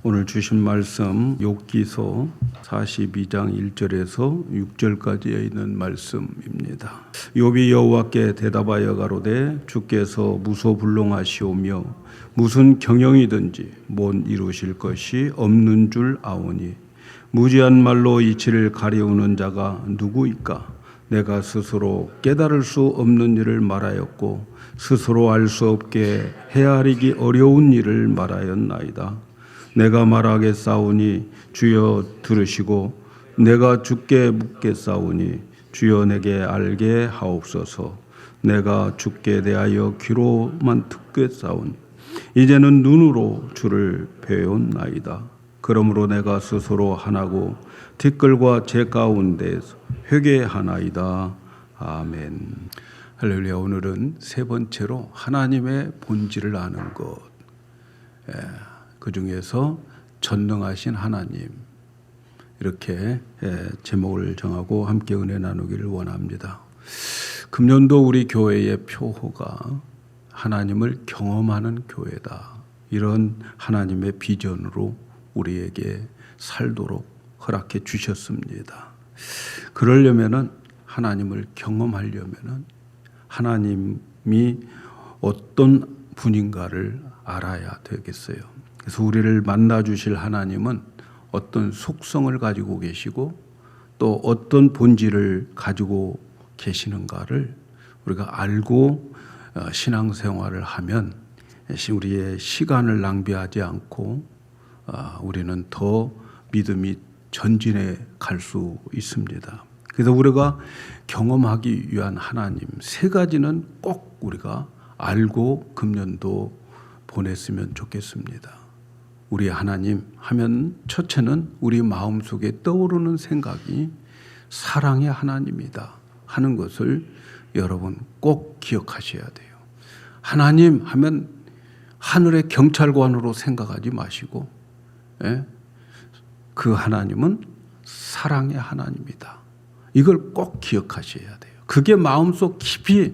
오늘 주신 말씀 욥기서 42장 1절에서 6절까지에 있는 말씀입니다. 욥이 여호와께 대답하여 가로되 주께서 무소불능하시오며 무슨 경영이든지 못 이루실 것이 없는 줄 아오니 무지한 말로 이치를 가리우는 자가 누구이까? 내가 스스로 깨달을 수 없는 일을 말하였고 스스로 알 수 없게 헤아리기 어려운 일을 말하였나이다. 내가 말하겠사오니 주여 들으시고 내가 주께 묻겠사오니 주여 내게 알게 하옵소서. 내가 주께 대하여 귀로만 듣겠사오니 이제는 눈으로 주를 배웠나이다. 그러므로 내가 스스로 하나고 티끌과 제 가운데에서 회개하나이다. 아멘. 할렐루야. 오늘은 세 번째로 하나님의 본질을 아는 것. 그 중에서 전능하신 하나님, 이렇게 제목을 정하고 함께 은혜 나누기를 원합니다. 금년도 우리 교회의 표호가 하나님을 경험하는 교회다. 이런 하나님의 비전으로 우리에게 살도록 허락해 주셨습니다. 그러려면은 하나님을 경험하려면은 하나님이 어떤 분인가를 알아야 되겠어요. 그래서 우리를 만나 주실 하나님은 어떤 속성을 가지고 계시고 또 어떤 본질을 가지고 계시는가를 우리가 알고 신앙생활을 하면 우리의 시간을 낭비하지 않고 우리는 더 믿음이 전진해 갈 수 있습니다. 그래서 우리가 경험하기 위한 하나님 세 가지는 꼭 우리가 알고 금년도 보냈으면 좋겠습니다. 우리 하나님 하면 첫째는 우리 마음속에 떠오르는 생각이 사랑의 하나님이다 하는 것을 여러분 꼭 기억하셔야 돼요. 하나님 하면 하늘의 경찰관으로 생각하지 마시고 그 하나님은 사랑의 하나님이다. 이걸 꼭 기억하셔야 돼요. 그게 마음속 깊이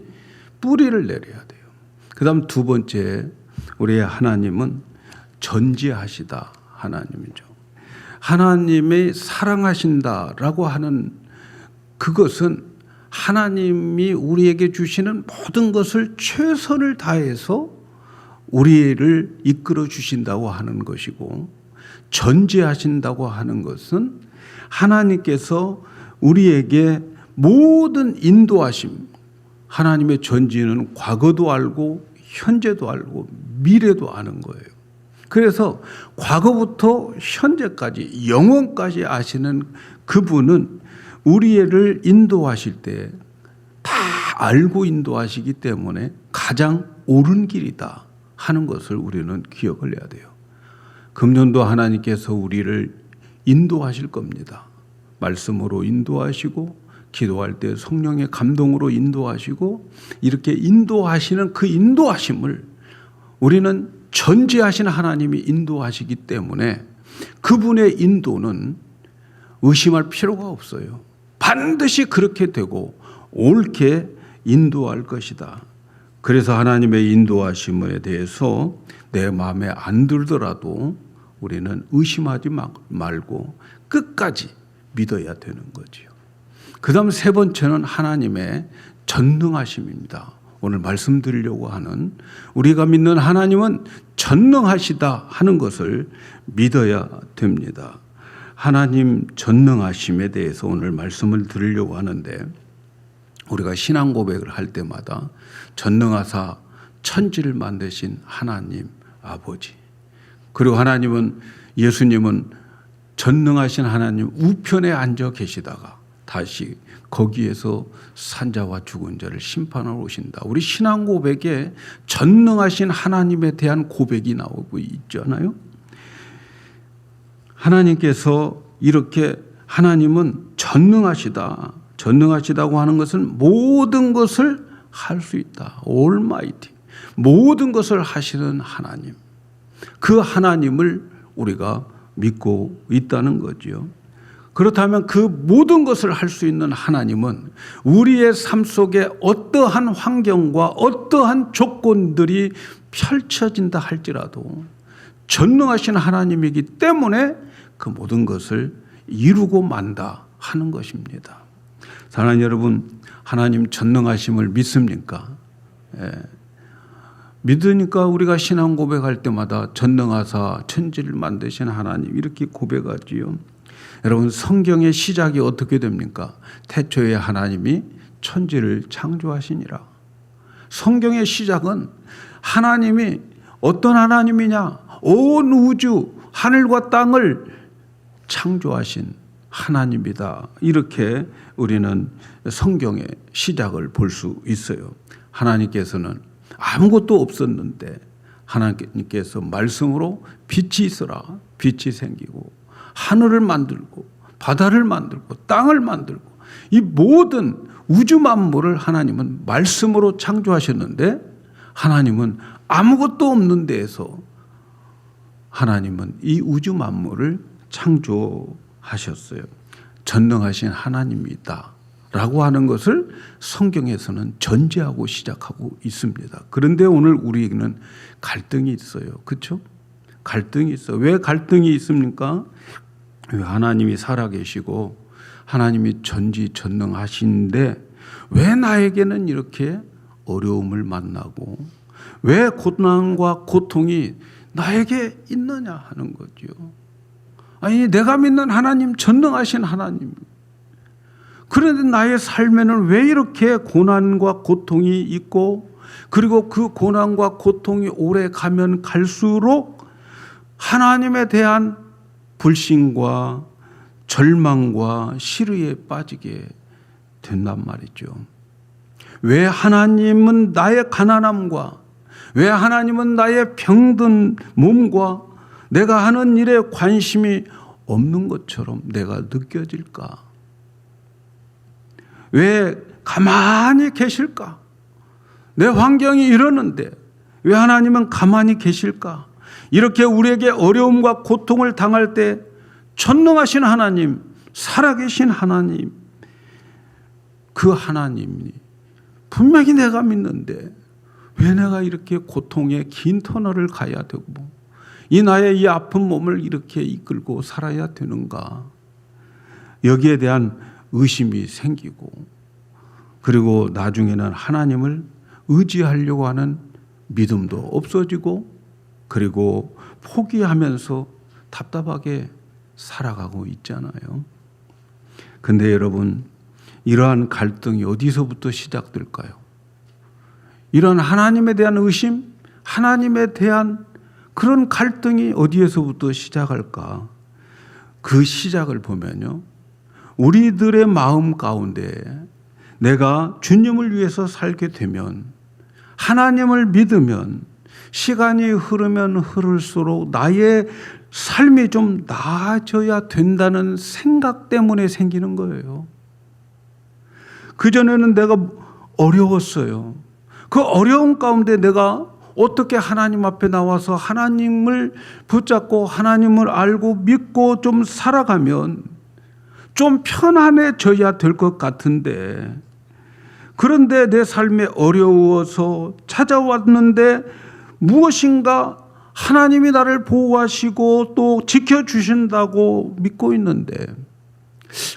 뿌리를 내려야 돼요. 그 다음 두 번째, 우리의 하나님은 전지하시다 하나님이죠. 하나님의 사랑하신다라고 하는 그것은 하나님이 우리에게 주시는 모든 것을 최선을 다해서 우리를 이끌어 주신다고 하는 것이고, 전지하신다고 하는 것은 하나님께서 우리에게 모든 인도하심, 하나님의 전지는 과거도 알고 현재도 알고 미래도 아는 거예요. 그래서 과거부터 현재까지 영원까지 아시는 그분은 우리를 인도하실 때 다 알고 인도하시기 때문에 가장 옳은 길이다 하는 것을 우리는 기억을 해야 돼요. 금년도 하나님께서 우리를 인도하실 겁니다. 말씀으로 인도하시고 기도할 때 성령의 감동으로 인도하시고 이렇게 인도하시는 그 인도하심을 우리는 전지하신 하나님이 인도하시기 때문에 그분의 인도는 의심할 필요가 없어요. 반드시 그렇게 되고 옳게 인도할 것이다. 그래서 하나님의 인도하심에 대해서 내 마음에 안 들더라도 우리는 의심하지 말고 끝까지 믿어야 되는 거지요. 그 다음 세 번째는 하나님의 전능하심입니다. 오늘 말씀드리려고 하는 우리가 믿는 하나님은 전능하시다 하는 것을 믿어야 됩니다. 하나님 전능하심에 대해서 오늘 말씀을 드리려고 하는데 우리가 신앙 고백을 할 때마다 전능하사 천지를 만드신 하나님 아버지, 그리고 하나님은 예수님은 전능하신 하나님 우편에 앉아 계시다가 다시 거기에서 산자와 죽은 자를 심판하러 오신다. 우리 신앙 고백에 전능하신 하나님에 대한 고백이 나오고 있잖아요. 하나님께서 이렇게 하나님은 전능하시다. 전능하시다고 하는 것은 모든 것을 할 수 있다. 올마이티. 모든 것을 하시는 하나님. 그 하나님을 우리가 믿고 있다는 거죠. 그렇다면 그 모든 것을 할 수 있는 하나님은 우리의 삶 속에 어떠한 환경과 어떠한 조건들이 펼쳐진다 할지라도 전능하신 하나님이기 때문에 그 모든 것을 이루고 만다 하는 것입니다. 사랑하는 여러분, 하나님 전능하심을 믿습니까? 믿으니까 우리가 신앙 고백할 때마다 전능하사 천지를 만드신 하나님 이렇게 고백하지요. 여러분, 성경의 시작이 어떻게 됩니까? 태초에 하나님이 천지를 창조하시니라. 성경의 시작은 하나님이 어떤 하나님이냐? 온 우주, 하늘과 땅을 창조하신 하나님이다. 이렇게 우리는 성경의 시작을 볼 수 있어요. 하나님께서는 아무것도 없었는데 하나님께서 말씀으로 빛이 있어라. 빛이 생기고 하늘을 만들고 바다를 만들고 땅을 만들고 이 모든 우주 만물을 하나님은 말씀으로 창조하셨는데 하나님은 아무것도 없는 데에서 하나님은 이 우주 만물을 창조하셨어요. 전능하신 하나님이다 라고 하는 것을 성경에서는 전제하고 시작하고 있습니다. 그런데 오늘 우리에게는 갈등이 있어요. 그렇죠? 갈등이 있어요. 왜 갈등이 있습니까? 하나님이 살아계시고 하나님이 전지전능하신데 왜 나에게는 이렇게 어려움을 만나고 왜 고난과 고통이 나에게 있느냐 하는 거죠. 아니, 내가 믿는 하나님, 전능하신 하나님. 그런데 나의 삶에는 왜 이렇게 고난과 고통이 있고 그리고 그 고난과 고통이 오래 가면 갈수록 하나님에 대한 불신과 절망과 시르에 빠지게 된단 말이죠. 왜 하나님은 나의 가난함과 왜 하나님은 나의 병든 몸과 내가 하는 일에 관심이 없는 것처럼 내가 느껴질까? 왜 가만히 계실까? 내 환경이 이러는데 왜 하나님은 가만히 계실까? 이렇게 우리에게 어려움과 고통을 당할 때 전능하신 하나님, 살아계신 하나님, 그 하나님이 분명히 내가 믿는데 왜 내가 이렇게 고통의 긴 터널을 가야 되고 이 나의 이 아픈 몸을 이렇게 이끌고 살아야 되는가? 여기에 대한 의심이 생기고 그리고 나중에는 하나님을 의지하려고 하는 믿음도 없어지고 그리고 포기하면서 답답하게 살아가고 있잖아요. 근데 여러분, 이러한 갈등이 어디서부터 시작될까요? 이런 하나님에 대한 의심, 하나님에 대한 그런 갈등이 어디에서부터 시작할까? 그 시작을 보면요, 우리들의 마음 가운데 내가 주님을 위해서 살게 되면, 하나님을 믿으면 시간이 흐르면 흐를수록 나의 삶이 좀 나아져야 된다는 생각 때문에 생기는 거예요. 그전에는 내가 어려웠어요. 그 어려운 가운데 내가 어떻게 하나님 앞에 나와서 하나님을 붙잡고 하나님을 알고 믿고 좀 살아가면 좀 편안해져야 될 것 같은데, 그런데 내 삶에 어려워서 찾아왔는데 무엇인가 하나님이 나를 보호하시고 또 지켜주신다고 믿고 있는데,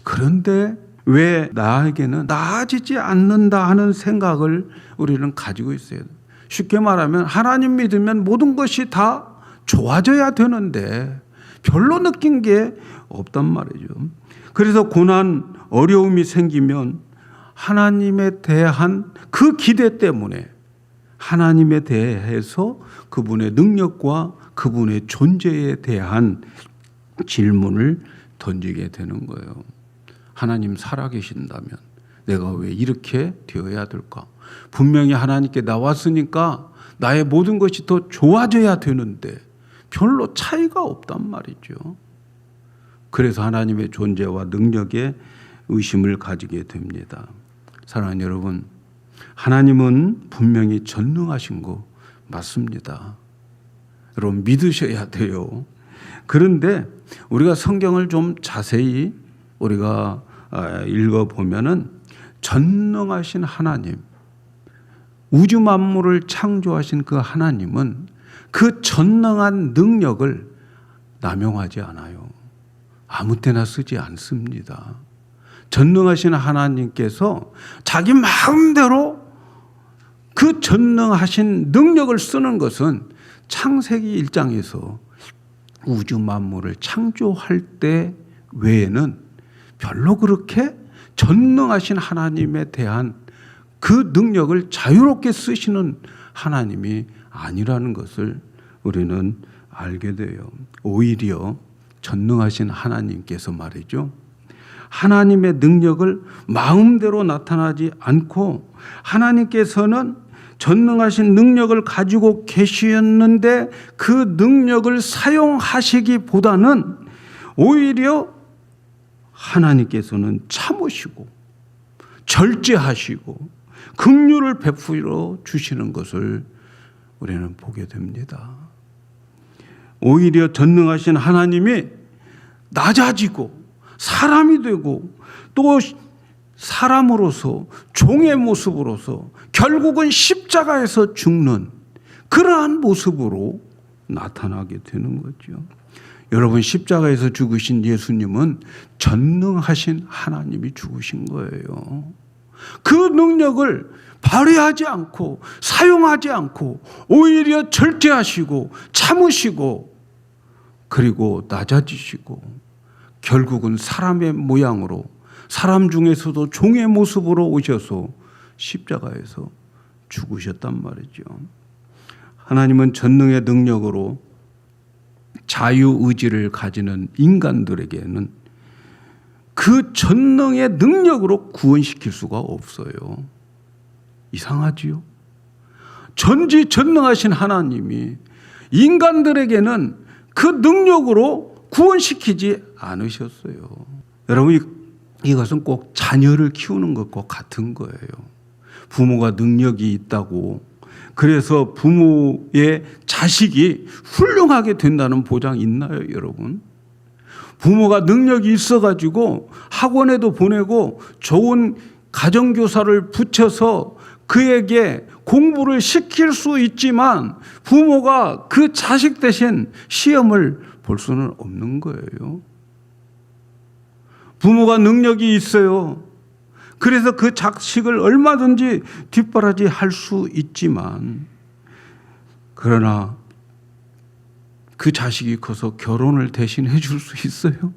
그런데 왜 나에게는 나아지지 않는다 하는 생각을 우리는 가지고 있어요. 쉽게 말하면 하나님 믿으면 모든 것이 다 좋아져야 되는데 별로 느낀 게 없단 말이죠. 그래서 고난, 어려움이 생기면 하나님에 대한 그 기대 때문에 하나님에 대해서 그분의 능력과 그분의 존재에 대한 질문을 던지게 되는 거예요. 하나님 살아계신다면 내가 왜 이렇게 되어야 될까? 분명히 하나님께 나왔으니까 나의 모든 것이 더 좋아져야 되는데 별로 차이가 없단 말이죠. 그래서 하나님의 존재와 능력에 의심을 가지게 됩니다. 사랑하는 여러분, 하나님은 분명히 전능하신 거 맞습니다. 여러분 믿으셔야 돼요. 그런데 우리가 성경을 좀 자세히 우리가 읽어보면은 전능하신 하나님, 우주 만물을 창조하신 그 하나님은 그 전능한 능력을 남용하지 않아요. 아무 때나 쓰지 않습니다. 전능하신 하나님께서 자기 마음대로 그 전능하신 능력을 쓰는 것은 창세기 1장에서 우주 만물을 창조할 때 외에는 별로 그렇게 전능하신 하나님에 대한 그 능력을 자유롭게 쓰시는 하나님이 아니라는 것을 우리는 알게 돼요. 오히려 전능하신 하나님께서 말이죠. 하나님의 능력을 마음대로 나타나지 않고 하나님께서는 전능하신 능력을 가지고 계셨는데 그 능력을 사용하시기보다는 오히려 하나님께서는 참으시고 절제하시고 긍휼을 베풀어 주시는 것을 우리는 보게 됩니다. 오히려 전능하신 하나님이 낮아지고 사람이 되고 또 사람으로서 종의 모습으로서 결국은 십자가에서 죽는 그러한 모습으로 나타나게 되는 거죠. 여러분, 십자가에서 죽으신 예수님은 전능하신 하나님이 죽으신 거예요. 그 능력을 발휘하지 않고 사용하지 않고 오히려 절제하시고 참으시고 그리고 낮아지시고 결국은 사람의 모양으로 사람 중에서도 종의 모습으로 오셔서 십자가에서 죽으셨단 말이죠. 하나님은 전능의 능력으로 자유의지를 가지는 인간들에게는 그 전능의 능력으로 구원시킬 수가 없어요. 이상하지요? 전지전능하신 하나님이 인간들에게는 그 능력으로 구원시키지 않으셨어요. 여러분, 이것은 꼭 자녀를 키우는 것과 같은 거예요. 부모가 능력이 있다고 그래서 부모의 자식이 훌륭하게 된다는 보장 있나요, 여러분? 부모가 능력이 있어가지고 학원에도 보내고 좋은 가정교사를 붙여서 그에게 공부를 시킬 수 있지만 부모가 그 자식 대신 시험을 볼 수는 없는 거예요. 부모가 능력이 있어요. 그래서 그 자식을 얼마든지 뒷바라지 할 수 있지만 그러나 그 자식이 커서 결혼을 대신 해줄 수 있어요?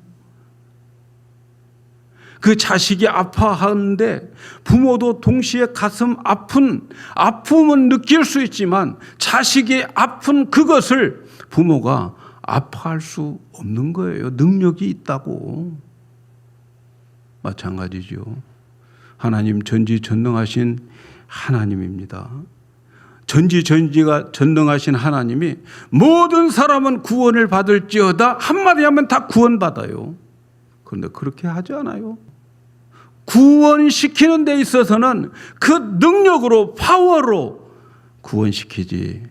그 자식이 아파하는데 부모도 동시에 가슴 아픔은 느낄 수 있지만 자식이 아픈 그것을 부모가 아파할 수 없는 거예요. 능력이 있다고. 마찬가지죠. 하나님 전지전능하신 하나님입니다. 전지전지가 전능하신 하나님이 모든 사람은 구원을 받을지어다 한마디 하면 다 구원받아요. 그런데 그렇게 하지 않아요. 구원시키는 데 있어서는 그 능력으로 파워로 구원시키지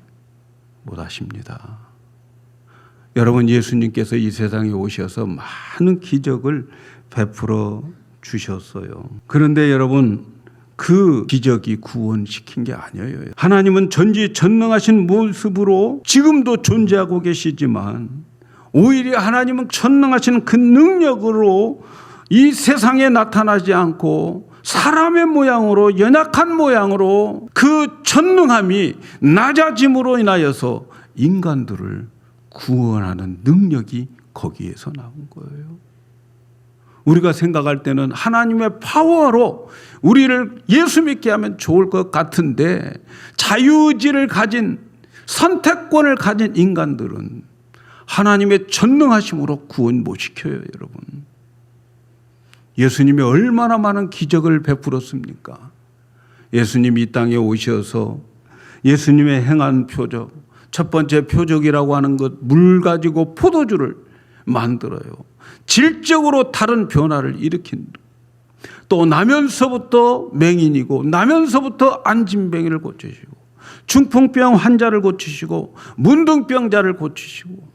못하십니다. 여러분, 예수님께서 이 세상에 오셔서 많은 기적을 베풀어 주셨어요. 그런데 여러분, 그 기적이 구원시킨 게 아니에요. 하나님은 전지전능하신 모습으로 지금도 존재하고 계시지만 오히려 하나님은 전능하신 그 능력으로 이 세상에 나타나지 않고 사람의 모양으로 연약한 모양으로 그 전능함이 낮아짐으로 인하여서 인간들을 구원하는 능력이 거기에서 나온 거예요. 우리가 생각할 때는 하나님의 파워로 우리를 예수 믿게 하면 좋을 것 같은데 자유의지를 가진 선택권을 가진 인간들은 하나님의 전능하심으로 구원 못 시켜요, 여러분. 예수님이 얼마나 많은 기적을 베풀었습니까? 예수님이 이 땅에 오셔서 예수님의 행한 표적, 첫 번째 표적이라고 하는 것, 물 가지고 포도주를 만들어요. 질적으로 다른 변화를 일으킨, 또 나면서부터 맹인이고 나면서부터 안진뱅이를 고치시고 중풍병 환자를 고치시고 문둥병자를 고치시고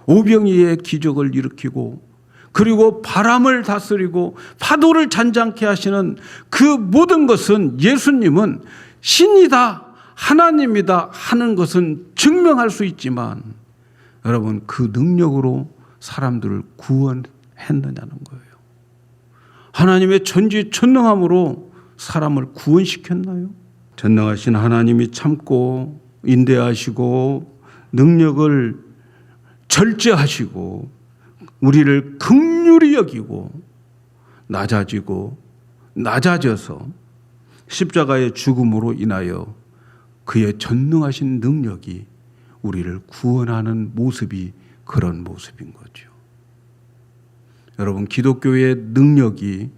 오병이의 기적을 일으키고 그리고 바람을 다스리고 파도를 잔잔케 하시는 그 모든 것은 예수님은 신이다, 하나님이다 하는 것은 증명할 수 있지만 여러분 그 능력으로 사람들을 구원했느냐는 거예요. 하나님의 전지전능함으로 사람을 구원시켰나요? 전능하신 하나님이 참고 인내하시고 능력을 절제하시고 우리를 긍휼히 여기고 낮아져서 십자가의 죽음으로 인하여 그의 전능하신 능력이 우리를 구원하는 모습이 그런 모습인 거죠. 여러분 기독교의 능력이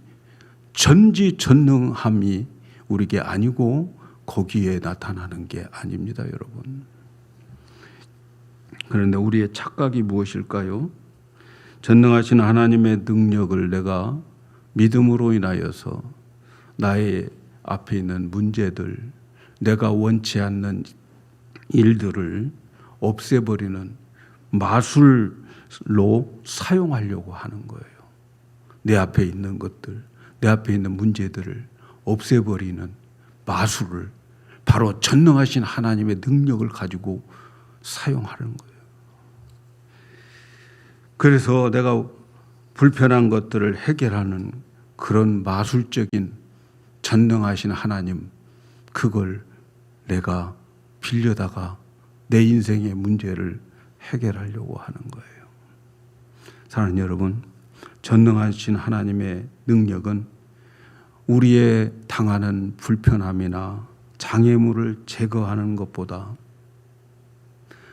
전지전능함이 우리게 아니고 거기에 나타나는 게 아닙니다, 여러분. 그런데 우리의 착각이 무엇일까요? 전능하신 하나님의 능력을 내가 믿음으로 인하여서 나의 앞에 있는 문제들, 내가 원치 않는 일들을 없애버리는 마술로 사용하려고 하는 거예요. 내 앞에 있는 것들, 내 앞에 있는 문제들을 없애버리는 마술을 바로 전능하신 하나님의 능력을 가지고 사용하는 거예요. 그래서 내가 불편한 것들을 해결하는 그런 마술적인 전능하신 하나님, 그걸 내가 빌려다가 내 인생의 문제를 해결하려고 하는 거예요. 사랑하는 여러분, 전능하신 하나님의 능력은 우리의 당하는 불편함이나 장애물을 제거하는 것보다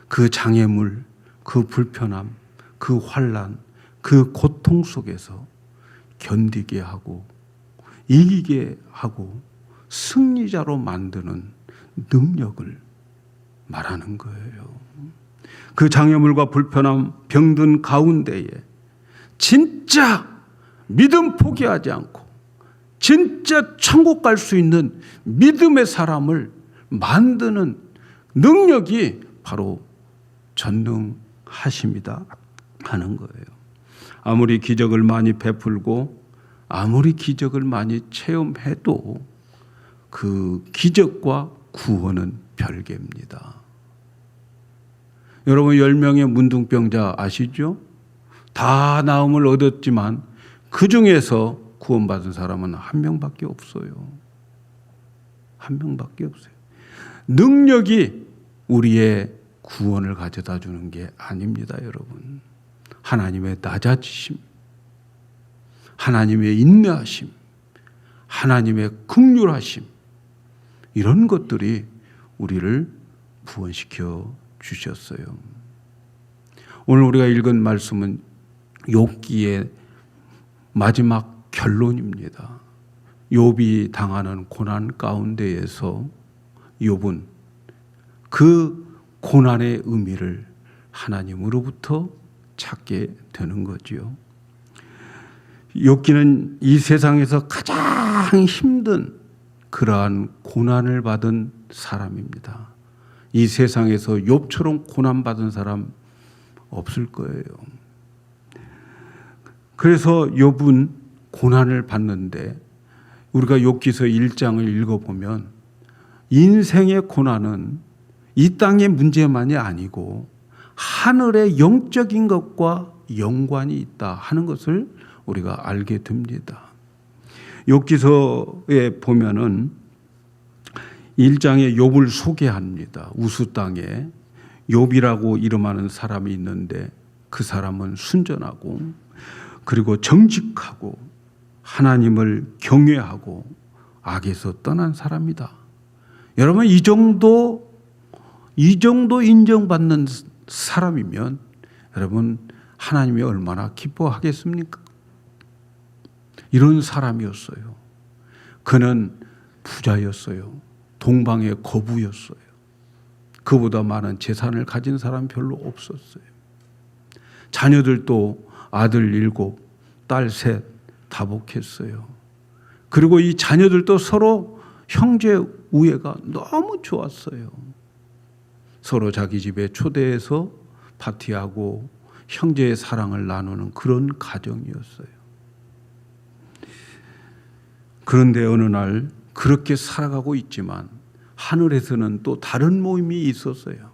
그 장애물, 그 불편함, 그 환난, 그 고통 속에서 견디게 하고 이기게 하고 승리자로 만드는 능력을 말하는 거예요. 그 장애물과 불편함, 병든 가운데에 진짜 믿음 포기하지 않고 진짜 천국 갈 수 있는 믿음의 사람을 만드는 능력이 바로 전능하심이다 하는 거예요. 아무리 기적을 많이 베풀고 아무리 기적을 많이 체험해도 그 기적과 구원은 별개입니다. 여러분 10명의 문둥병자 아시죠? 다 나음을 얻었지만 그 중에서 구원받은 사람은 한 명밖에 없어요. 한 명밖에 없어요. 능력이 우리의 구원을 가져다 주는 게 아닙니다, 여러분. 하나님의 낮아지심, 하나님의 인내하심, 하나님의 긍휼하심, 이런 것들이 우리를 구원시켜 주셨어요. 오늘 우리가 읽은 말씀은 욥기의 마지막 결론입니다. 욥이 당하는 고난 가운데에서 욥은 그 고난의 의미를 하나님으로부터 찾게 되는 거지요. 욥기는 이 세상에서 가장 힘든 그러한 고난을 받은 사람입니다. 이 세상에서 욥처럼 고난받은 사람 없을 거예요. 그래서 욥은 고난을 받는데 우리가 욥기서 1장을 읽어보면 인생의 고난은 이 땅의 문제만이 아니고 하늘의 영적인 것과 연관이 있다 하는 것을 우리가 알게 됩니다. 욥기서에 보면은 1장에 욥을 소개합니다. 우스 땅에 욥이라고 이름하는 사람이 있는데 그 사람은 순전하고 그리고 정직하고 하나님을 경외하고 악에서 떠난 사람이다. 여러분 이 정도 인정받는 사람이면 여러분 하나님이 얼마나 기뻐하겠습니까? 이런 사람이었어요. 그는 부자였어요. 동방의 거부였어요. 그보다 많은 재산을 가진 사람 별로 없었어요. 자녀들도 아들 7, 딸 3 다복했어요. 그리고 이 자녀들도 서로 형제 우애가 너무 좋았어요. 서로 자기 집에 초대해서 파티하고 형제의 사랑을 나누는 그런 가정이었어요. 그런데 어느 날 그렇게 살아가고 있지만 하늘에서는 또 다른 모임이 있었어요.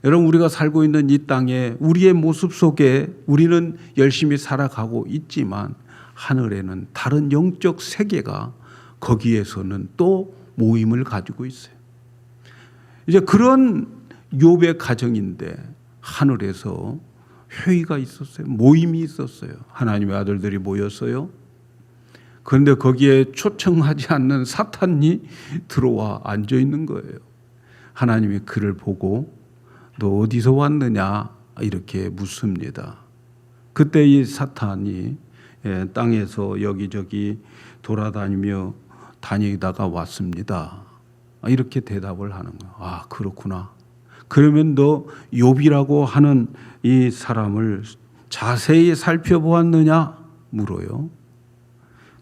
여러분, 우리가 살고 있는 이 땅에 우리의 모습 속에 우리는 열심히 살아가고 있지만 하늘에는 다른 영적 세계가 거기에서는 또 모임을 가지고 있어요. 이제 그런 욥의 가정인데 하늘에서 회의가 있었어요. 모임이 있었어요. 하나님의 아들들이 모였어요. 그런데 거기에 초청하지 않는 사탄이 들어와 앉아 있는 거예요. 하나님이 그를 보고 너 어디서 왔느냐 이렇게 묻습니다. 그때 이 사탄이 땅에서 여기저기 돌아다니며 다니다가 왔습니다. 이렇게 대답을 하는 거예요. 아, 그렇구나. 그러면 너 욥이라고 하는 이 사람을 자세히 살펴보았느냐 물어요.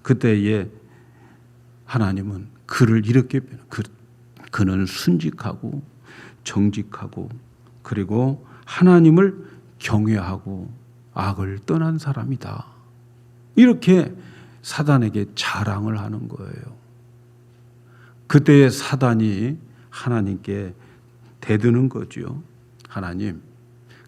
그때에 하나님은 그를 이렇게 그는 순직하고 정직하고 그리고 하나님을 경외하고 악을 떠난 사람이다. 이렇게 사단에게 자랑을 하는 거예요. 그때의 사단이 하나님께 대드는 거죠. 하나님,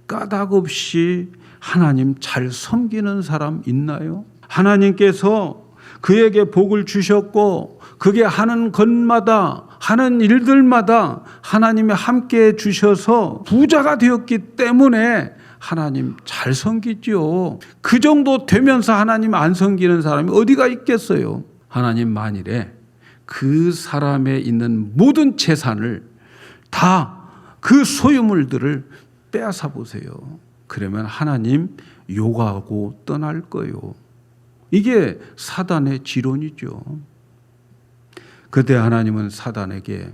까닭 없이 하나님 잘 섬기는 사람 있나요? 하나님께서 그에게 복을 주셨고 그게 하는 것마다 하는 일들마다 하나님이 함께 주셔서 부자가 되었기 때문에 하나님 잘 섬기죠. 그 정도 되면서 하나님 안 섬기는 사람이 어디가 있겠어요? 하나님 만일에 그 사람에 있는 모든 재산을 다 그 소유물들을 빼앗아 보세요. 그러면 하나님 욕하고 떠날 거예요. 이게 사단의 지론이죠. 그때 하나님은 사단에게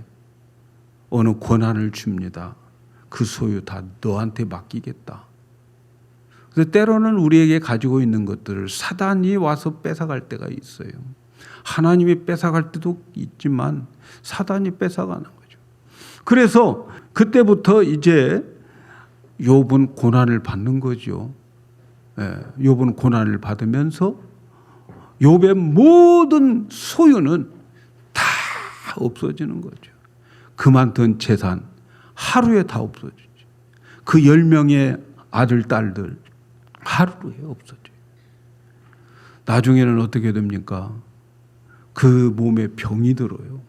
어느 권한을 줍니다. 그 소유 다 너한테 맡기겠다. 그래서 때로는 우리에게 가지고 있는 것들을 사단이 와서 뺏어갈 때가 있어요. 하나님이 뺏어갈 때도 있지만 사단이 뺏어가는 거죠. 그래서 그때부터 이제 욥은 고난을 받는 거죠. 욥은 고난을 받으면서 욥의 모든 소유는 다 없어지는 거죠. 그만둔 재산 하루에 다 없어지죠. 그 10명의 아들, 딸들 하루에 없어져요. 나중에는 어떻게 됩니까? 그 몸에 병이 들어요.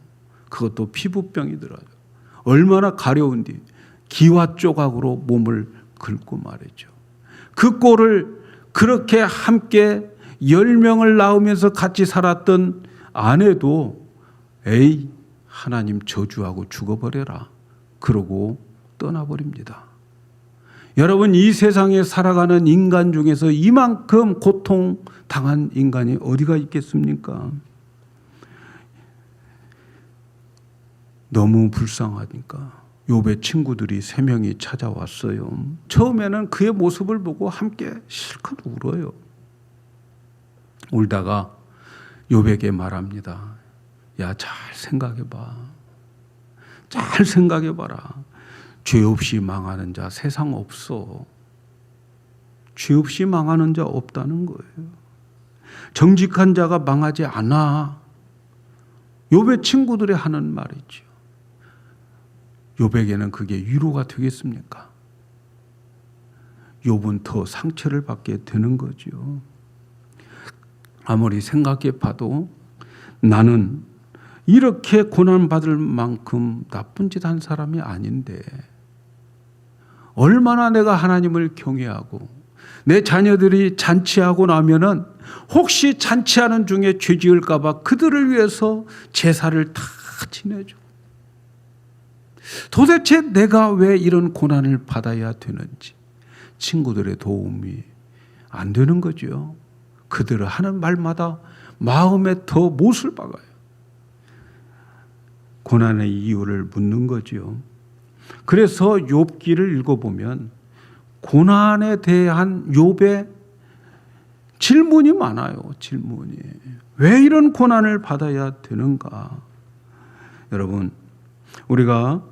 그것도 피부병이 들어요. 얼마나 가려운지 기와 조각으로 몸을 긁고 말이죠. 그 꼴을 그렇게 함께 10명을 낳으면서 같이 살았던 아내도 에이 하나님 저주하고 죽어버려라 그러고 떠나버립니다. 여러분, 이 세상에 살아가는 인간 중에서 이만큼 고통당한 인간이 어디가 있겠습니까? 너무 불쌍하니까 욥의 친구들이 3명이 찾아왔어요. 처음에는 그의 모습을 보고 함께 실컷 울어요. 울다가 욥에게 말합니다. 야, 잘 생각해봐. 잘 생각해봐라. 죄 없이 망하는 자 세상 없어. 죄 없이 망하는 자 없다는 거예요. 정직한 자가 망하지 않아. 욥의 친구들이 하는 말이죠. 욥에게는 그게 위로가 되겠습니까? 욥은 더 상처를 받게 되는 거죠. 아무리 생각해 봐도 나는 이렇게 고난받을 만큼 나쁜 짓 한 사람이 아닌데 얼마나 내가 하나님을 경외하고 내 자녀들이 잔치하고 나면은 혹시 잔치하는 중에 죄 지을까 봐 그들을 위해서 제사를 다 지내줘. 도대체 내가 왜 이런 고난을 받아야 되는지 친구들의 도움이 안 되는 거죠. 그들을 하는 말마다 마음에 더 못을 박아요. 고난의 이유를 묻는 거죠. 그래서 욥기를 읽어보면 고난에 대한 욥의 질문이 많아요. 질문이. 왜 이런 고난을 받아야 되는가? 여러분, 우리가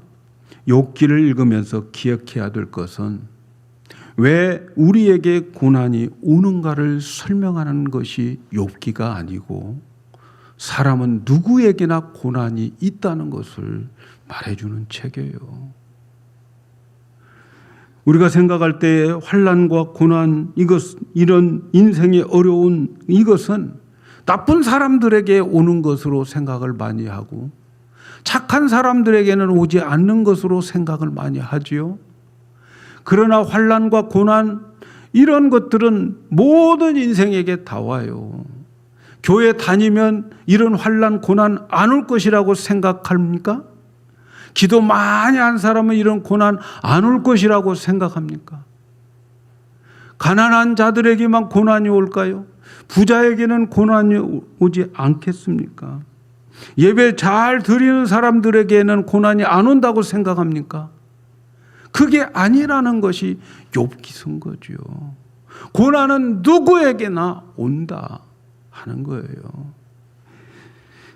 욥기를 읽으면서 기억해야 될 것은 왜 우리에게 고난이 오는가를 설명하는 것이 욥기가 아니고 사람은 누구에게나 고난이 있다는 것을 말해주는 책이에요. 우리가 생각할 때 환난과 고난, 이런 인생의 어려운 이것은 나쁜 사람들에게 오는 것으로 생각을 많이 하고 착한 사람들에게는 오지 않는 것으로 생각을 많이 하지요. 그러나 환난과 고난 이런 것들은 모든 인생에게 다 와요. 교회 다니면 이런 환난, 고난 안 올 것이라고 생각합니까? 기도 많이 한 사람은 이런 고난 안 올 것이라고 생각합니까? 가난한 자들에게만 고난이 올까요? 부자에게는 고난이 오지 않겠습니까? 예배 잘 드리는 사람들에게는 고난이 안 온다고 생각합니까? 그게 아니라는 것이 욥기 거죠. 고난은 누구에게나 온다 하는 거예요.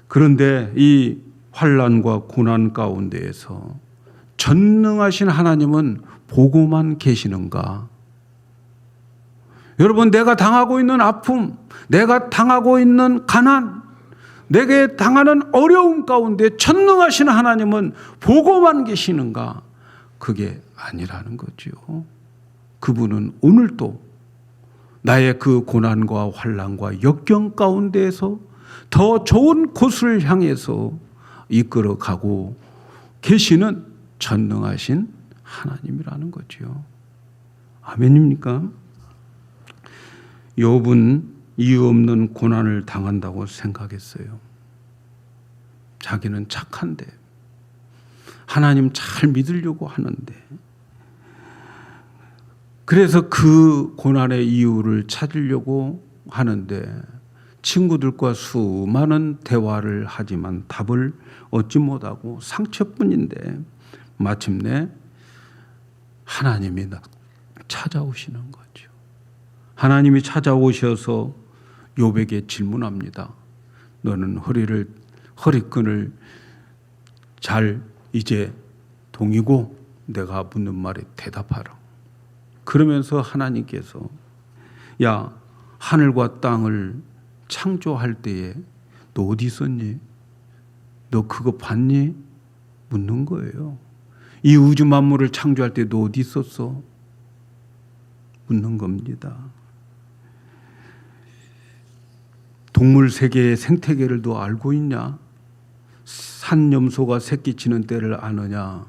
그런데 이 환난과 고난 가운데에서 전능하신 하나님은 보고만 계시는가? 여러분, 내가 당하고 있는 아픔, 내가 당하고 있는 가난, 내게 당하는 어려움 가운데 전능하신 하나님은 보고만 계시는가? 그게 아니라는 거죠. 그분은 오늘도 나의 그 고난과 환난과 역경 가운데에서 더 좋은 곳을 향해서 이끌어가고 계시는 전능하신 하나님이라는 거죠. 아멘입니까? 욥은 이유 없는 고난을 당한다고 생각했어요. 자기는 착한데, 하나님 잘 믿으려고 하는데, 그래서 그 고난의 이유를 찾으려고 하는데 친구들과 수많은 대화를 하지만 답을 얻지 못하고 상처뿐인데 마침내 하나님이 찾아오시는 거죠. 하나님이 찾아오셔서 욥에게 질문합니다. 너는 허리끈을 잘 이제 동이고 내가 묻는 말에 대답하라. 그러면서 하나님께서 야, 하늘과 땅을 창조할 때에 너 어디 있었니? 너 그거 봤니? 묻는 거예요. 이 우주 만물을 창조할 때 너 어디 있었어? 묻는 겁니다. 동물 세계의 생태계를 너 알고 있냐? 산염소가 새끼 치는 때를 아느냐?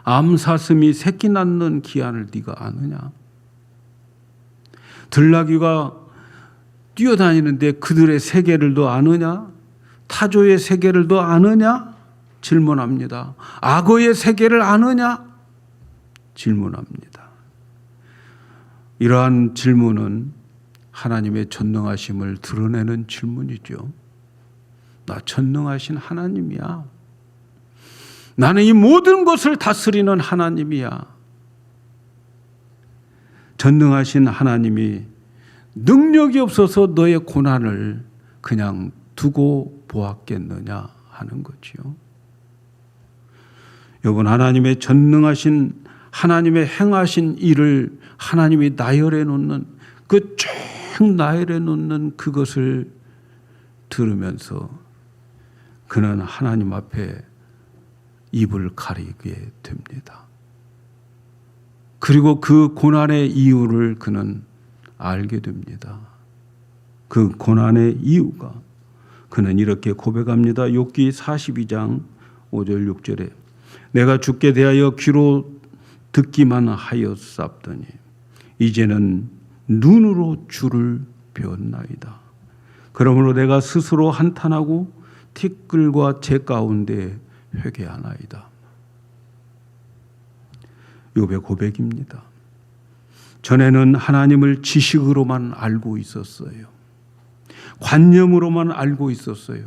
암사슴이 새끼 낳는 기한을 네가 아느냐? 들나귀가 뛰어다니는데 그들의 세계를 너 아느냐? 타조의 세계를 너 아느냐? 질문합니다. 악어의 세계를 아느냐? 질문합니다. 이러한 질문은 하나님의 전능하심을 드러내는 질문이죠. 나 전능하신 하나님이야. 나는 이 모든 것을 다스리는 하나님이야. 전능하신 하나님이 능력이 없어서 너의 고난을 그냥 두고 보았겠느냐 하는 거지요. 여러분, 하나님의 전능하신 하나님의 행하신 일을 하나님이 나열해 놓는 그 쭉 나열해 놓는 그것을 들으면서 그는 하나님 앞에 입을 가리게 됩니다. 그리고 그 고난의 이유를 그는 알게 됩니다. 그 고난의 이유가 그는 이렇게 고백합니다. 욥기 42장 5절 6절에 내가 주께 대하여 귀로 듣기만 하였사옵더니 이제는 눈으로 주를 배웠나이다. 그러므로 내가 스스로 한탄하고 티끌과 재 가운데 회개하나이다. 욥의 고백입니다. 전에는 하나님을 지식으로만 알고 있었어요. 관념으로만 알고 있었어요.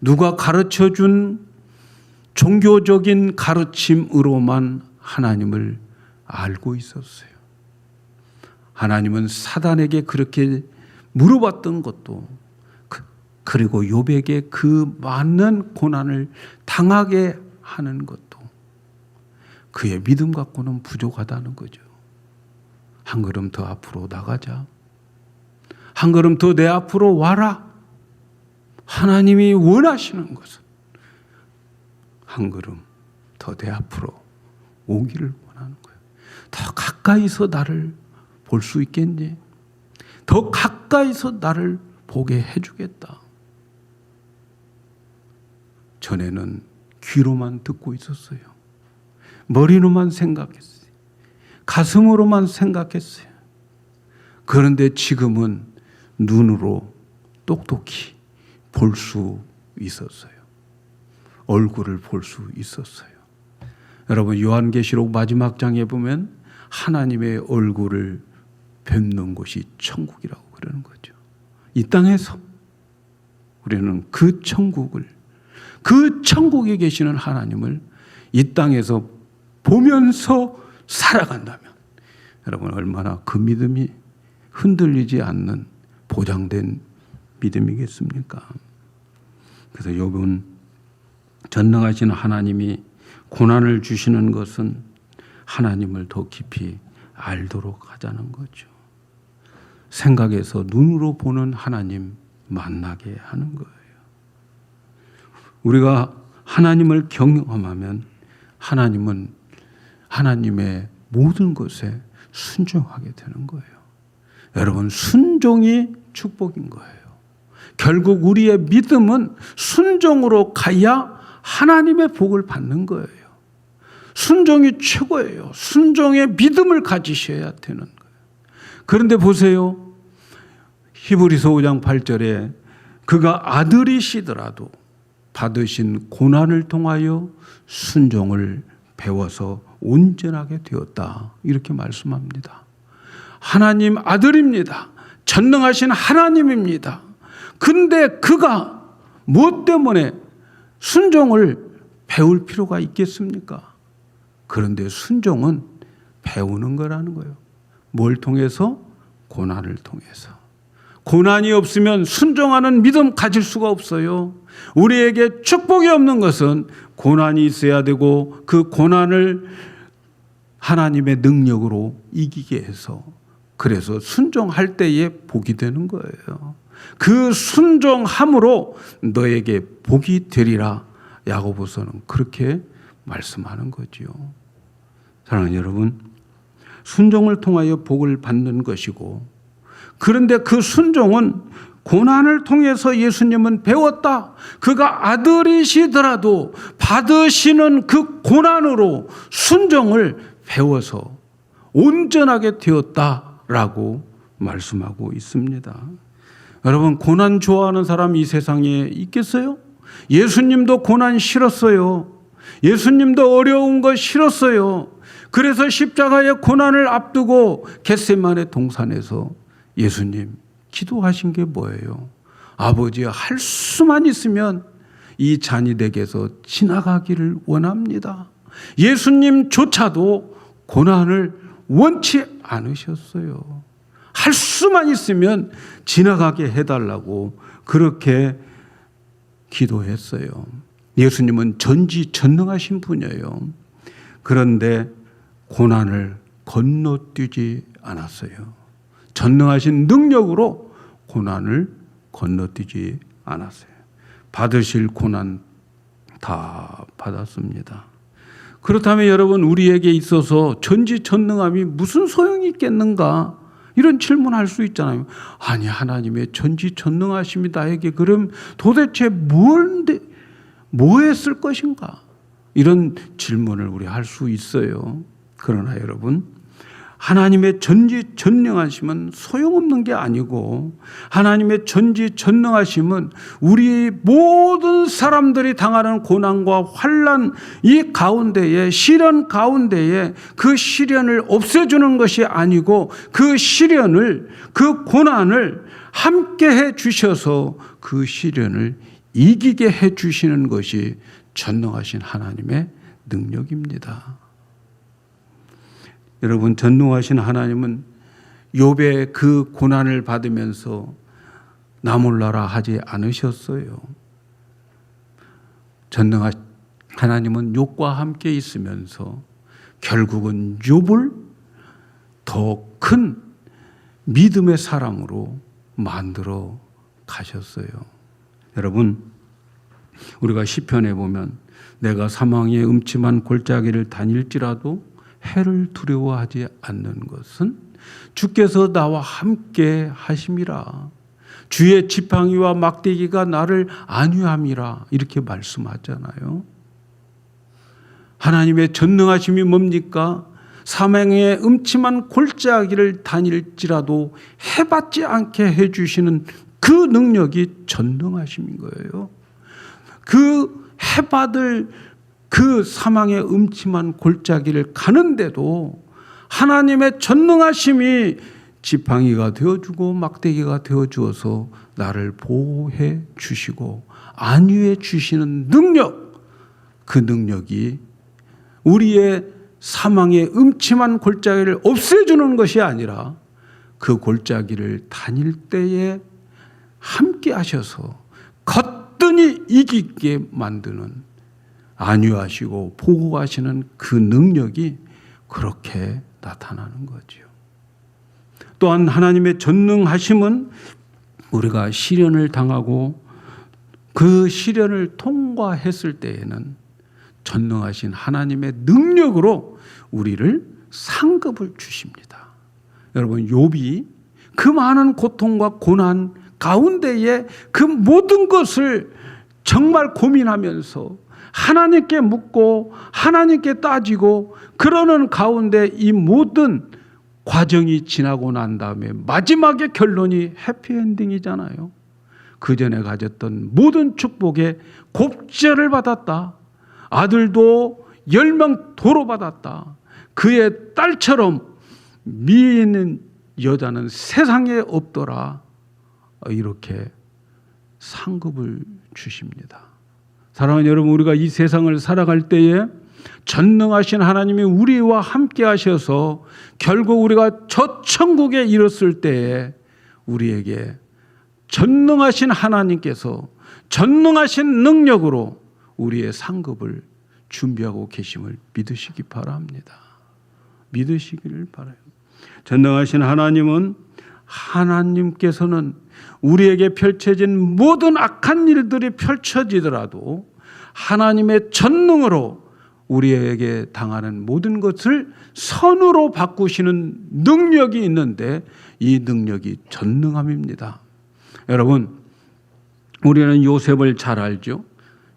누가 가르쳐준 종교적인 가르침으로만 하나님을 알고 있었어요. 하나님은 사단에게 그렇게 물어봤던 것도 그리고 욥에게 그 많은 고난을 당하게 하는 것도 그의 믿음 갖고는 부족하다는 거죠. 한 걸음 더 앞으로 나가자. 한 걸음 더 내 앞으로 와라. 하나님이 원하시는 것은 한 걸음 더 내 앞으로 오기를 원하는 거예요. 더 가까이서 나를 볼 수 있겠니? 더 가까이서 나를 보게 해주겠다. 전에는 귀로만 듣고 있었어요. 머리로만 생각했어요. 가슴으로만 생각했어요. 그런데 지금은 눈으로 똑똑히 볼 수 있었어요. 얼굴을 볼 수 있었어요. 여러분, 요한계시록 마지막 장에 보면 하나님의 얼굴을 뵙는 곳이 천국이라고 그러는 거죠. 이 땅에서 우리는 그 천국에 계시는 하나님을 이 땅에서 보면서 살아간다면 여러분, 얼마나 그 믿음이 흔들리지 않는 보장된 믿음이겠습니까? 그래서 욥은 전능하신 하나님이 고난을 주시는 것은 하나님을 더 깊이 알도록 하자는 거죠. 생각에서 눈으로 보는 하나님 만나게 하는 거예요. 우리가 하나님을 경험하면 하나님은 하나님의 모든 것에 순종하게 되는 거예요. 여러분, 순종이 축복인 거예요. 결국 우리의 믿음은 순종으로 가야 하나님의 복을 받는 거예요. 순종이 최고예요. 순종의 믿음을 가지셔야 되는 거예요. 그런데 보세요. 히브리서 5장 8절에 그가 아들이시더라도 받으신 고난을 통하여 순종을 배워서 온전하게 되었다. 이렇게 말씀합니다. 하나님 아들입니다. 전능하신 하나님입니다. 근데 그가 무엇 때문에 순종을 배울 필요가 있겠습니까? 그런데 순종은 배우는 거라는 거예요. 뭘 통해서? 고난을 통해서. 고난이 없으면 순종하는 믿음 가질 수가 없어요. 우리에게 축복이 없는 것은 고난이 있어야 되고 그 고난을 하나님의 능력으로 이기게 해서 그래서 순종할 때에 복이 되는 거예요. 그 순종함으로 너에게 복이 되리라. 야고보서는 그렇게 말씀하는 거지요. 사랑하는 여러분, 순종을 통하여 복을 받는 것이고, 그런데 그 순종은 고난을 통해서 예수님은 배웠다. 그가 아들이시더라도 받으시는 그 고난으로 순종을 배워서 온전하게 되었다라고 말씀하고 있습니다. 여러분, 고난 좋아하는 사람 이 세상에 있겠어요? 예수님도 고난 싫었어요. 예수님도 어려운 거 싫었어요. 그래서 십자가의 고난을 앞두고 겟세마네 동산에서 예수님 기도하신 게 뭐예요? 아버지, 할 수만 있으면 이 잔이 내게서 지나가기를 원합니다. 예수님조차도 고난을 원치 않으셨어요. 할 수만 있으면 지나가게 해달라고 그렇게 기도했어요. 예수님은 전지전능하신 분이에요. 그런데 고난을 건너뛰지 않았어요. 전능하신 능력으로 고난을 건너뛰지 않았어요. 받으실 고난 다 받았습니다. 그렇다면 여러분, 우리에게 있어서 전지전능함이 무슨 소용이 있겠는가? 이런 질문할 수 있잖아요. 아니, 하나님의 전지전능하심이 나에게 그럼 도대체 뭐 했을 것인가? 이런 질문을 우리 할 수 있어요. 그러나 여러분, 하나님의 전지전능하심은 소용없는 게 아니고 하나님의 전지전능하심은 우리 모든 사람들이 당하는 고난과 환난 이 가운데에 시련 가운데에 그 시련을 없애주는 것이 아니고 그 시련을 그 고난을 함께 해 주셔서 그 시련을 이기게 해 주시는 것이 전능하신 하나님의 능력입니다. 여러분, 전능하신 하나님은 욥의 그 고난을 받으면서 나 몰라라 하지 않으셨어요. 전능하신 하나님은 욥과 함께 있으면서 결국은 욥을 더 큰 믿음의 사람으로 만들어 가셨어요. 여러분, 우리가 시편에 보면 내가 사망의 음침한 골짜기를 다닐지라도 해를 두려워하지 않는 것은 주께서 나와 함께 하심이라. 주의 지팡이와 막대기가 나를 안위함이라. 이렇게 말씀하잖아요. 하나님의 전능하심이 뭡니까? 사망의 음침한 골짜기를 다닐지라도 해받지 않게 해주시는 그 능력이 전능하심인 거예요. 그 해받을 그 사망의 음침한 골짜기를 가는데도 하나님의 전능하심이 지팡이가 되어주고 막대기가 되어주어서 나를 보호해 주시고 안위해 주시는 능력, 그 능력이 우리의 사망의 음침한 골짜기를 없애주는 것이 아니라 그 골짜기를 다닐 때에 함께 하셔서 거뜬히 이기게 만드는, 안위하시고 보호하시는 그 능력이 그렇게 나타나는 거죠. 또한 하나님의 전능하심은 우리가 시련을 당하고 그 시련을 통과했을 때에는 전능하신 하나님의 능력으로 우리를 상급을 주십니다. 여러분, 욥이 그 많은 고통과 고난 가운데에 그 모든 것을 정말 고민하면서 하나님께 묻고 하나님께 따지고 그러는 가운데 이 모든 과정이 지나고 난 다음에 마지막의 결론이 해피엔딩이잖아요. 그 전에 가졌던 모든 축복에 곱죄를 받았다. 아들도 10명 도로 받았다. 그의 딸처럼 미에 있는 여자는 세상에 없더라. 이렇게 상급을 주십니다. 사랑하는 여러분, 우리가 이 세상을 살아갈 때에 전능하신 하나님이 우리와 함께 하셔서 결국 우리가 저 천국에 이르렀을 때에 우리에게 전능하신 하나님께서 전능하신 능력으로 우리의 상급을 준비하고 계심을 믿으시기 바랍니다. 믿으시기를 바라요. 전능하신 하나님은, 하나님께서는 우리에게 펼쳐진 모든 악한 일들이 펼쳐지더라도 하나님의 전능으로 우리에게 당하는 모든 것을 선으로 바꾸시는 능력이 있는데 이 능력이 전능함입니다. 여러분, 우리는 요셉을 잘 알죠.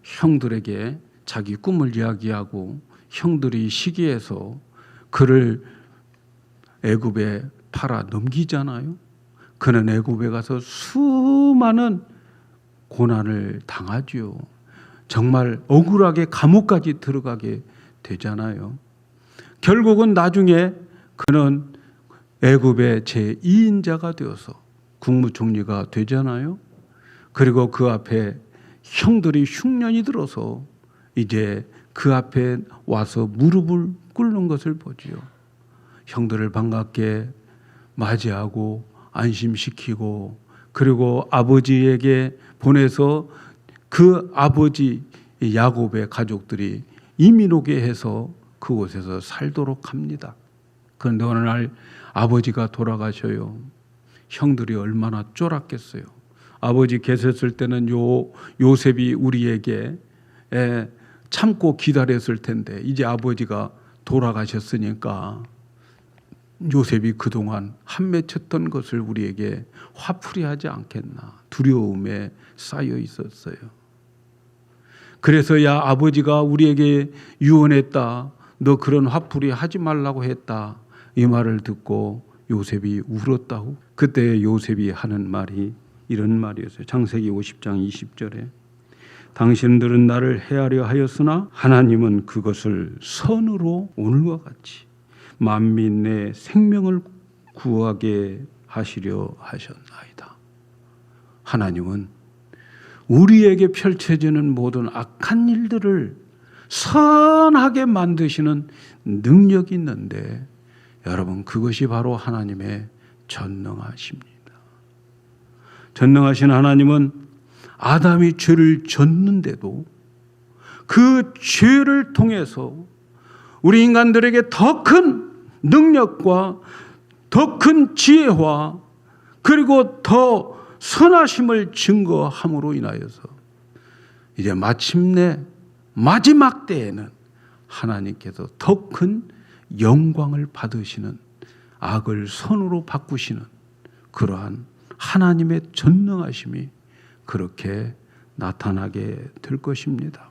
형들에게 자기 꿈을 이야기하고 형들이 시기해서 그를 애굽에 팔아 넘기잖아요. 그는 애굽에 가서 수많은 고난을 당하죠. 정말 억울하게 감옥까지 들어가게 되잖아요. 결국은 나중에 그는 애굽의 제2인자가 되어서 국무총리가 되잖아요. 그리고 그 앞에 형들이 흉년이 들어서 이제 그 앞에 와서 무릎을 꿇는 것을 보지요. 형들을 반갑게 맞이하고 안심시키고 그리고 아버지에게 보내서 그 아버지 야곱의 가족들이 이민 오게 해서 그곳에서 살도록 합니다. 그런데 어느 날 아버지가 돌아가셔요. 형들이 얼마나 쫄았겠어요. 아버지 계셨을 때는 요셉이 우리에게 참고 기다렸을 텐데 이제 아버지가 돌아가셨으니까 요셉이 그동안 한 맺혔던 것을 우리에게 화풀이하지 않겠나 두려움에 쌓여 있었어요. 그래서 야, 아버지가 우리에게 유언했다. 너 그런 화풀이 하지 말라고 했다. 이 말을 듣고 요셉이 울었다고. 그때 요셉이 하는 말이 이런 말이었어요. 창세기 50장 20절에 당신들은 나를 해하려 하였으나 하나님은 그것을 선으로 오늘과 같이 만민 내 생명을 구하게 하시려 하셨나이다. 하나님은 우리에게 펼쳐지는 모든 악한 일들을 선하게 만드시는 능력이 있는데 여러분, 그것이 바로 하나님의 전능하십니다. 전능하신 하나님은 아담이 죄를 졌는데도 그 죄를 통해서 우리 인간들에게 더 큰 능력과 더 큰 지혜와 그리고 더 선하심을 증거함으로 인하여서 이제 마침내 마지막 때에는 하나님께서 더 큰 영광을 받으시는, 악을 선으로 바꾸시는 그러한 하나님의 전능하심이 그렇게 나타나게 될 것입니다.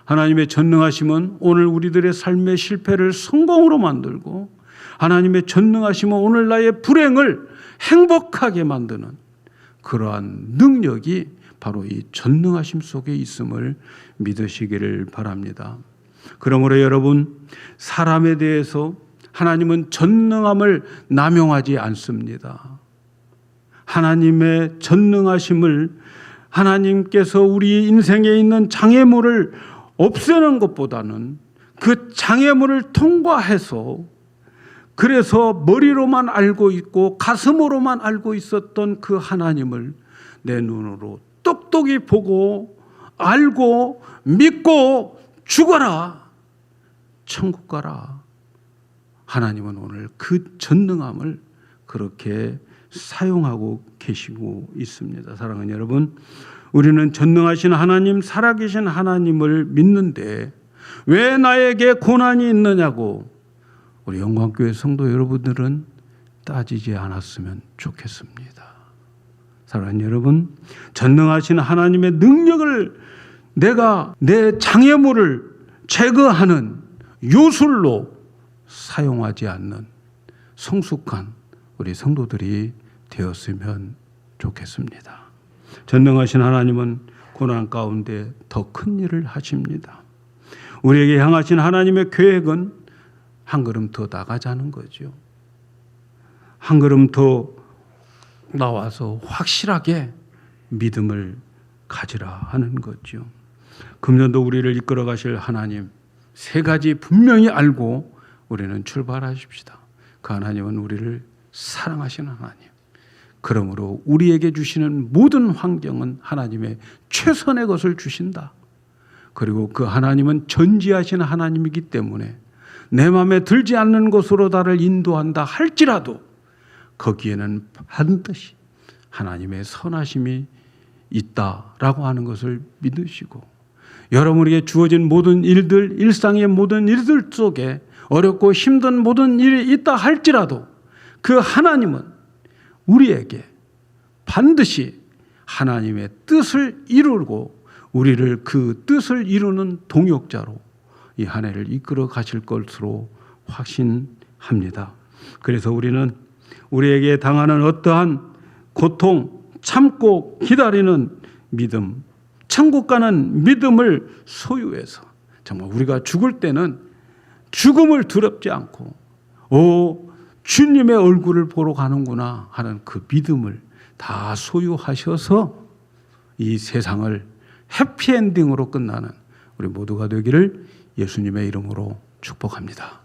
하나님의 전능하심은 오늘 우리들의 삶의 실패를 성공으로 만들고, 하나님의 전능하심은 오늘 나의 불행을 행복하게 만드는 그러한 능력이 바로 이 전능하심 속에 있음을 믿으시기를 바랍니다. 그러므로 여러분, 사람에 대해서 하나님은 전능함을 남용하지 않습니다. 하나님의 전능하심을, 하나님께서 우리 인생에 있는 장애물을 없애는 것보다는 그 장애물을 통과해서, 그래서 머리로만 알고 있고 가슴으로만 알고 있었던 그 하나님을 내 눈으로 똑똑히 보고 알고 믿고 죽어라, 천국 가라. 하나님은 오늘 그 전능함을 그렇게 사용하고 계시고 있습니다. 사랑하는 여러분, 우리는 전능하신 하나님, 살아계신 하나님을 믿는데 왜 나에게 고난이 있느냐고 우리 영광교회 성도 여러분들은 따지지 않았으면 좋겠습니다. 사랑하는 여러분, 전능하신 하나님의 능력을 내가 내 장애물을 제거하는 요술로 사용하지 않는 성숙한 우리 성도들이 되었으면 좋겠습니다. 전능하신 하나님은 고난 가운데 더 큰 일을 하십니다. 우리에게 향하신 하나님의 계획은 한 걸음 더 나가자는 거죠. 한 걸음 더 나와서 확실하게 믿음을 가지라 하는 거죠. 금년도 우리를 이끌어 가실 하나님, 세 가지 분명히 알고 우리는 출발하십시다. 그 하나님은 우리를 사랑하시는 하나님, 그러므로 우리에게 주시는 모든 환경은 하나님의 최선의 것을 주신다. 그리고 그 하나님은 전지하시는 하나님이기 때문에 내 마음에 들지 않는 곳으로 나를 인도한다 할지라도 거기에는 반드시 하나님의 선하심이 있다라고 하는 것을 믿으시고, 여러분에게 주어진 모든 일들, 일상의 모든 일들 속에 어렵고 힘든 모든 일이 있다 할지라도 그 하나님은 우리에게 반드시 하나님의 뜻을 이루고 우리를 그 뜻을 이루는 동역자로 이 한 해를 이끌어 가실 것으로 확신합니다. 그래서 우리는 우리에게 당하는 어떠한 고통 참고 기다리는 믿음, 천국 가는 믿음을 소유해서 정말 우리가 죽을 때는 죽음을 두렵지 않고 주님의 얼굴을 보러 가는구나 하는 그 믿음을 다 소유하셔서 이 세상을 해피엔딩으로 끝나는 우리 모두가 되기를 예수님의 이름으로 축복합니다.